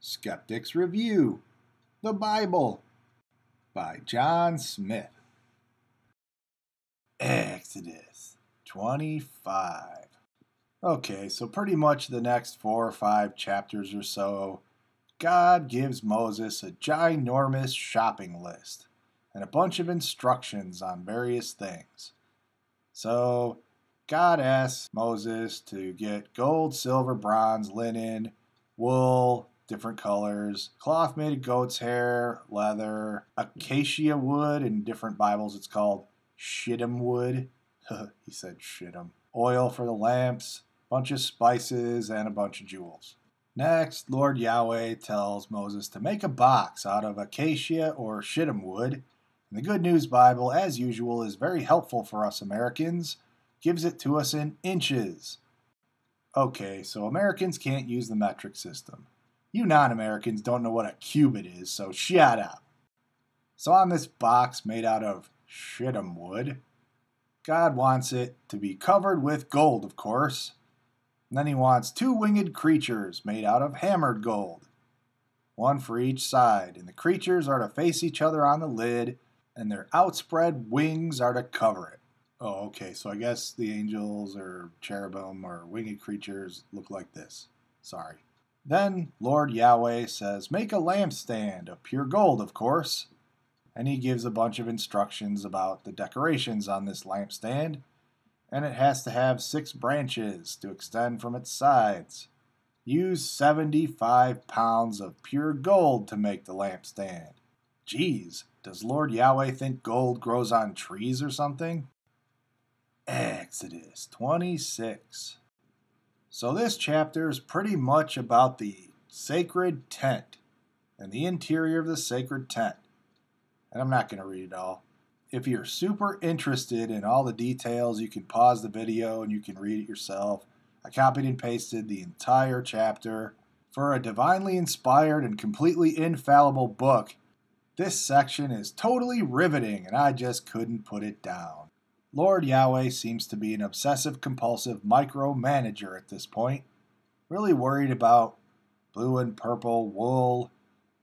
Skeptics Review, the Bible, by John Smith. Exodus 25. Okay, so pretty much the next 4 or 5 chapters or so, God gives Moses a ginormous shopping list and a bunch of instructions on various things. So God asks Moses to get gold, silver, bronze, linen, wool, different colors, cloth made of goat's hair, leather, acacia wood. In different Bibles it's called shittim wood. He said shittim. Oil for the lamps, bunch of spices, and a bunch of jewels. Next, Lord Yahweh tells Moses to make a box out of acacia or shittim wood. And the Good News Bible, as usual, is very helpful for us Americans. Gives it to us in inches. Okay, so Americans can't use the metric system. You non-Americans don't know what a cubit is, so shut up. So on this box made out of shittim wood, God wants it to be covered with gold, of course. And then he wants 2 winged creatures made out of hammered gold, one for each side, and the creatures are to face each other on the lid, and their outspread wings are to cover it. Oh, okay, so I guess the angels or cherubim or winged creatures look like this. Sorry. Then Lord Yahweh says, make a lampstand of pure gold, of course. And he gives a bunch of instructions about the decorations on this lampstand. And it has to have 6 branches to extend from its sides. Use 75 pounds of pure gold to make the lampstand. Geez, does Lord Yahweh think gold grows on trees or something? Exodus 26. So this chapter is pretty much about the sacred tent and the interior of the sacred tent. And I'm not going to read it all. If you're super interested in all the details, you can pause the video and you can read it yourself. I copied and pasted the entire chapter. For a divinely inspired and completely infallible book, this section is totally riveting and I just couldn't put it down. Lord Yahweh seems to be an obsessive-compulsive micromanager at this point, really worried about blue and purple wool,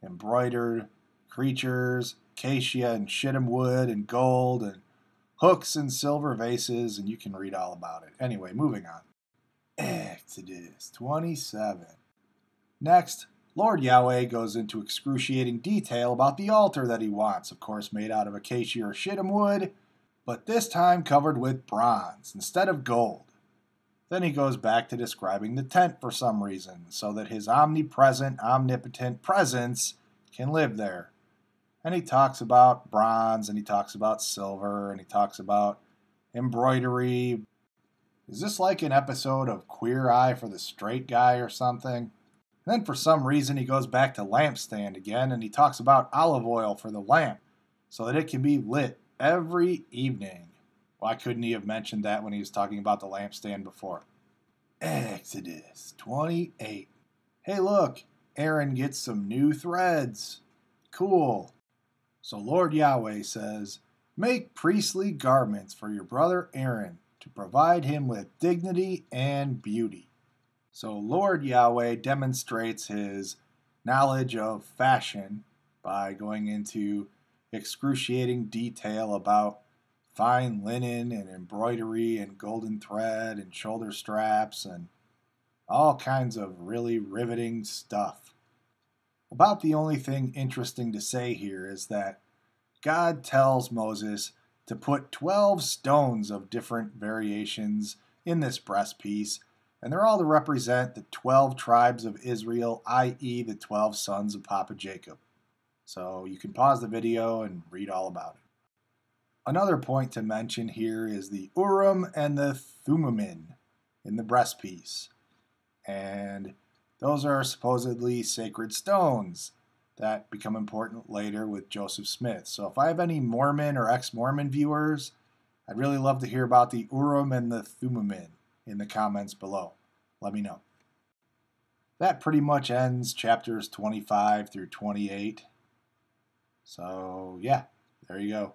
embroidered creatures, acacia and shittim wood and gold, and hooks and silver vases, and you can read all about it. Anyway, moving on. Exodus 27. Next, Lord Yahweh goes into excruciating detail about the altar that he wants, of course made out of acacia or shittim wood, but this time covered with bronze instead of gold. Then he goes back to describing the tent for some reason, so that his omnipresent, omnipotent presence can live there. And he talks about bronze, and he talks about silver, and he talks about embroidery. Is this like an episode of Queer Eye for the Straight Guy or something? And then for some reason he goes back to lampstand again, and he talks about olive oil for the lamp, so that it can be lit every evening. Why couldn't he have mentioned that when he was talking about the lampstand before? Exodus 28. Hey look, Aaron gets some new threads. Cool. So Lord Yahweh says, make priestly garments for your brother Aaron to provide him with dignity and beauty. So Lord Yahweh demonstrates his knowledge of fashion by going into excruciating detail about fine linen and embroidery and golden thread and shoulder straps and all kinds of really riveting stuff. About the only thing interesting to say here is that God tells Moses to put 12 stones of different variations in this breastpiece, and they're all to represent the 12 tribes of Israel, i.e. the 12 sons of Papa Jacob. So you can pause the video and read all about it. Another point to mention here is the Urim and the Thummim in the breastpiece. And those are supposedly sacred stones that become important later with Joseph Smith. So if I have any Mormon or ex-Mormon viewers, I'd really love to hear about the Urim and the Thummim in the comments below. Let me know. That pretty much ends chapters 25 through 28. So, yeah, there you go.